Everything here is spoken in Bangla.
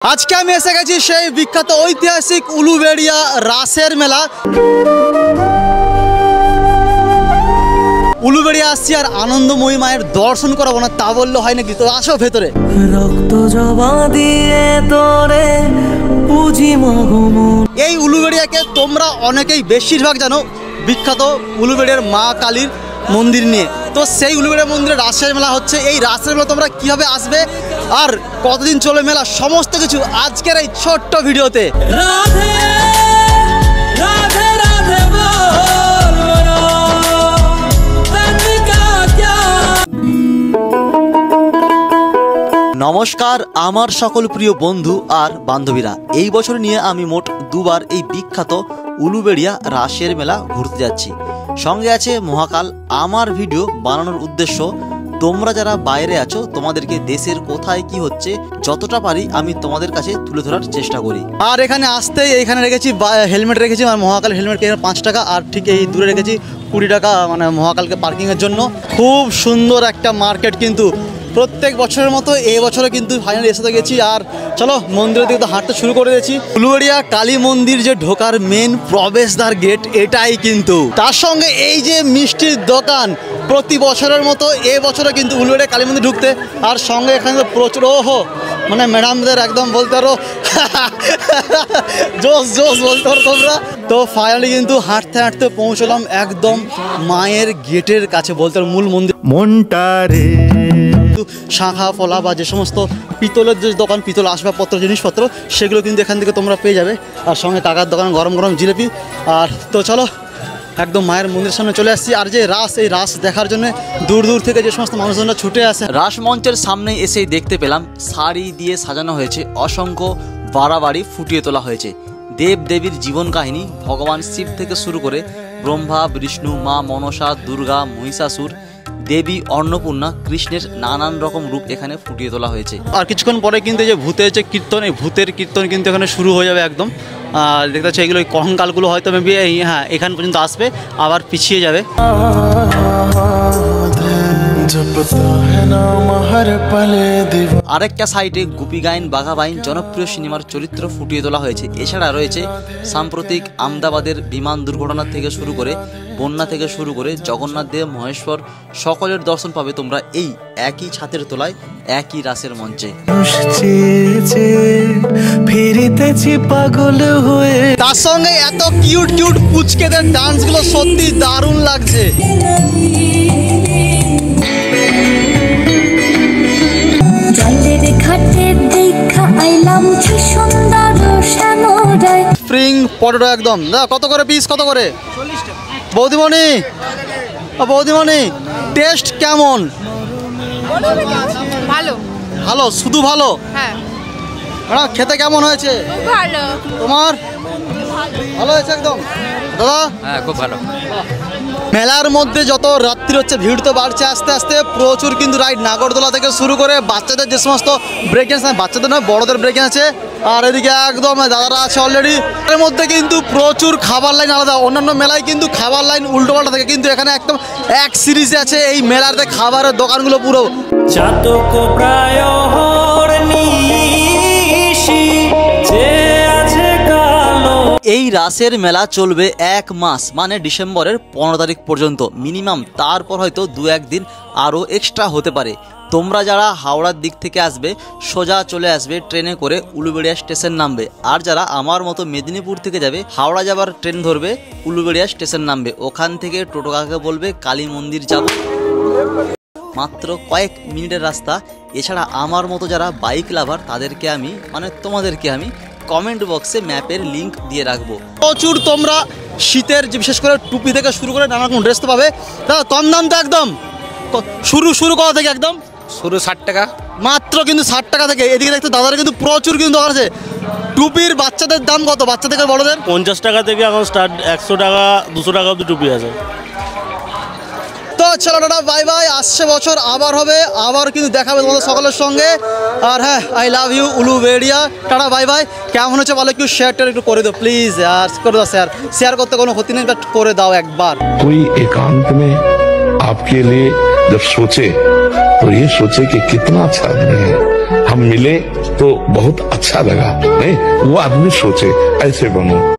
আজকে আমি এসে গেছি সেই বিখ্যাত ঐতিহাসিক উলুবেড়িয়া রাসের মেলা। উলুবেড়িয়া আসছি আর আনন্দময়ী মায়ের দর্শন করাবো না তা বললে হয় নাকি? তো আসো ভেতরে। রক্ত জবা দিয়ে তোরে পুজি মগমন। এই উলুবেড়িয়াকে তোমরা অনেকেই বেশিরভাগ জানো বিখ্যাত উলুবেড়িয়ার মা কালীর মন্দির নিয়ে। তো সেই উলুবেড়িয়া মন্দিরে রাসের মেলা হচ্ছে। এই রাসের মেলা তোমরা কিভাবে আসবে আর কতদিন চলে মেলা সমস্ত কিছু আজকের এই ছোট্ট ভিডিওতে। নমস্কার আমার সকল প্রিয় বন্ধু আর বান্ধবীরা, এই বছর নিয়ে আমি মোট দুবার এই বিখ্যাত উলুবেড়িয়া রাসের মেলা ঘুরতে যাচ্ছি। সঙ্গে আছে মহাকাল। আমার ভিডিও বানানোর উদ্দেশ্য তোমরা যারা বাইরে আছো তোমাদেরকে দেশের কোথায় কি হচ্ছে যতটা পারি আমি তোমাদের কাছে তুলে ধরার চেষ্টা করি। আর এখানে আসতেই এইখানে রেখেছি হেলমেট রেখেছি, মানে মহাকাল হেলমেট কিনে 5 টাকা, আর ঠিক এই দূরে রেখেছি 20 টাকা, মানে মহাকালকে পার্কিংয়ের জন্য। খুব সুন্দর একটা মার্কেট, কিন্তু প্রত্যেক বছরের মতো এই বছরে কিন্তু ফাইনালি এসে গেছি। আর চলো মন্দিরের দিকে তো হাঁটতে শুরু করে দিয়েছি। উলুবেড়িয়া কালী মন্দির যে ঢোকার মেন প্রবেশদ্বার গেট এটাই কিন্তু, তার সঙ্গে এই যে মিষ্টির দোকান প্রতি বছরের মতো এই বছরে কিন্তু উলুবেড়িয়া কালী মন্দির ঢুকতে। আর সঙ্গে এখানে তো প্রচুর মানে ম্যাডামদের একদম বলতে পারো জোশ জোশ বলতে পারো তোমরা। তো ফাইনালি কিন্তু হাঁটতে হাঁটতে পৌঁছলাম একদম মায়ের গেটের কাছে, বলতে পারো মূল মন্দির। মনটারে শাঁখা ফলা বা যে সমস্ত পিতলের যে দোকান, পিতল আসবাবপত্র জিনিসপত্র সেগুলো কিন্তু এখান থেকে তোমরা পেয়ে যাবে। আর সঙ্গে কাকার দোকান, গরম গরম জিলিপি। আর তো চলো একদম মায়ের মন্দিরের সামনে চলে আসছি। আর যে রাস, এই রাস দেখার জন্য দূর দূর থেকে যে সমস্ত মানুষজনরা ছুটে আসে। রাস মঞ্চের সামনে এসেই দেখতে পেলাম শাড়ি দিয়ে সাজানো হয়েছে, অসংখ্য বাড়াবাড়ি ফুটিয়ে তোলা হয়েছে। দেব দেবীর জীবন কাহিনী, ভগবান শিব থেকে শুরু করে ব্রহ্মা, বিষ্ণু, মা মনসা, দুর্গা, মহিষাসুর, দেবী অন্নপূর্ণা, কৃষ্ণের নানান রকম রূপ এখানে ফুটিয়ে তোলা হয়েছে। আর কিছুক্ষণ পরে কিন্তু যে ভূতের যে কীর্তন, এই ভূতের কীর্তন কিন্তু এখানে শুরু হয়ে যাবে একদম। আর দেখতে পাচ্ছি এগুলো কঙ্কালগুলো হয়তো মেবি হ্যাঁ এখান পর্যন্ত আসবে, আবার পিছিয়ে যাবে। আরেকটা সাইডে গুপি গাইন, বাঘা বাইন জনপ্রিয় সিনেমার চরিত্র ফুটিয়ে তোলা হয়েছে। এছাড়া রয়েছে সাম্প্রতিক আহমেদাবাদের বিমান দুর্ঘটনা থেকে শুরু করে বন্যা থেকে শুরু করে জগন্নাথ দেব, মহেশ্বর সকলের দর্শন পাবে তোমরা এই একই ছাদের তলায় একই রাসের মঞ্চে। তার সঙ্গে এত কিউট কিউট পুচকেদের ডান্সগুলো সত্যি দারুণ লাগছে। স্প্রিং পটেটো একদম কত করে পিস, কত করে? 40 টাকা। বৌদিমণি, বৌদিমণি টেস্ট কেমন? ভালো। ভালো? শুধু ভালো? হ্যাঁ। খেতে কেমন হয়েছে? ভালো। তোমার ভালো হয়েছে একদম? দাদা হ্যাঁ খুব ভালো। মেলার মধ্যে যত রাত্রি হচ্ছে ভিড় তো বাড়ছে আস্তে আস্তে। প্রচুর কিন্তু রাইড, নাগরদোলা থেকে শুরু করে বাচ্চাদের যে সমস্ত ব্রেক ড্যান্স, বাচ্চাদের নয় বড়দের ব্রেক ড্যান্স আছে। আর এদিকে একদম দাদারা আছে অলরেডি। এর মধ্যে কিন্তু প্রচুর খাবার লাইন আলাদা। অন্যান্য মেলায় কিন্তু খাবার লাইন উল্টোপাল্টা থাকে, কিন্তু এখানে একদম এক সিরিজে আছে এই মেলাতে খাবারের দোকানগুলো পুরো। এই রাসের মেলা চলবে 1 মাস, মানে ডিসেম্বরের 15 তারিখ পর্যন্ত মিনিমাম। তারপর হয়তো 2-1 দিন আরও এক্সট্রা হতে পারে। তোমরা যারা হাওড়ার দিক থেকে আসবে সোজা চলে আসবে ট্রেনে করে উলুবেড়িয়া স্টেশন নামবে। আর যারা আমার মতো মেদিনীপুর থেকে যাবে হাওড়া যাবার ট্রেন ধরবে, উলুবেড়িয়া স্টেশন নামবে। ওখান থেকে টোটো কাকাকে বলবে কালী মন্দির যাব, মাত্র কয়েক মিনিটের রাস্তা। এছাড়া আমার মতো যারা বাইক লাভার তাদেরকে আমি, মানে তোমাদেরকে আমি কমেন্ট বক্সে ম্যাপের লিঙ্ক দিয়ে রাখবো। প্রচুর তোমরা শীতের যে বিশেষ করে টুপি থেকে শুরু করে নানা রকম ড্রেস তো পাবে। দাদা কম দাম তো একদম, শুরু করা থেকে একদম শুরু 60 টাকা মাত্র, কিন্তু 60 টাকা থেকে। এদিকে দেখতে দাদারা কিন্তু প্রচুর কিন্তু দোকান আছে। টুপির বাচ্চাদের দাম কত? বাচ্চা থেকে বড়দের 50 টাকা থেকে এখন স্টার্ট, 100 টাকা 200 টাকা অব্দি টুপি আছে। তো চলো টাটা বাই বাই। আসছে বছর আবার হবে, আবার কিন্তু দেখা হবে তোমাদের সকলের সঙ্গে। আর হ্যাঁ, I love you Uluberia. Tata bye bye. কেমন হচ্ছে বলো, একটু শেয়ারটা একটু করে দাও প্লিজ। আর করে দাও শেয়ার করতে কোনো ক্ষতি নেই, বাট করে দাও একবার। कोई एकांत में आपके लिए जब सोचे तो ये सोचे कि कितना अच्छा आदमी है। हम मिले तो बहुत अच्छा लगा, नहीं वो आदमी सोचे ऐसे बनो।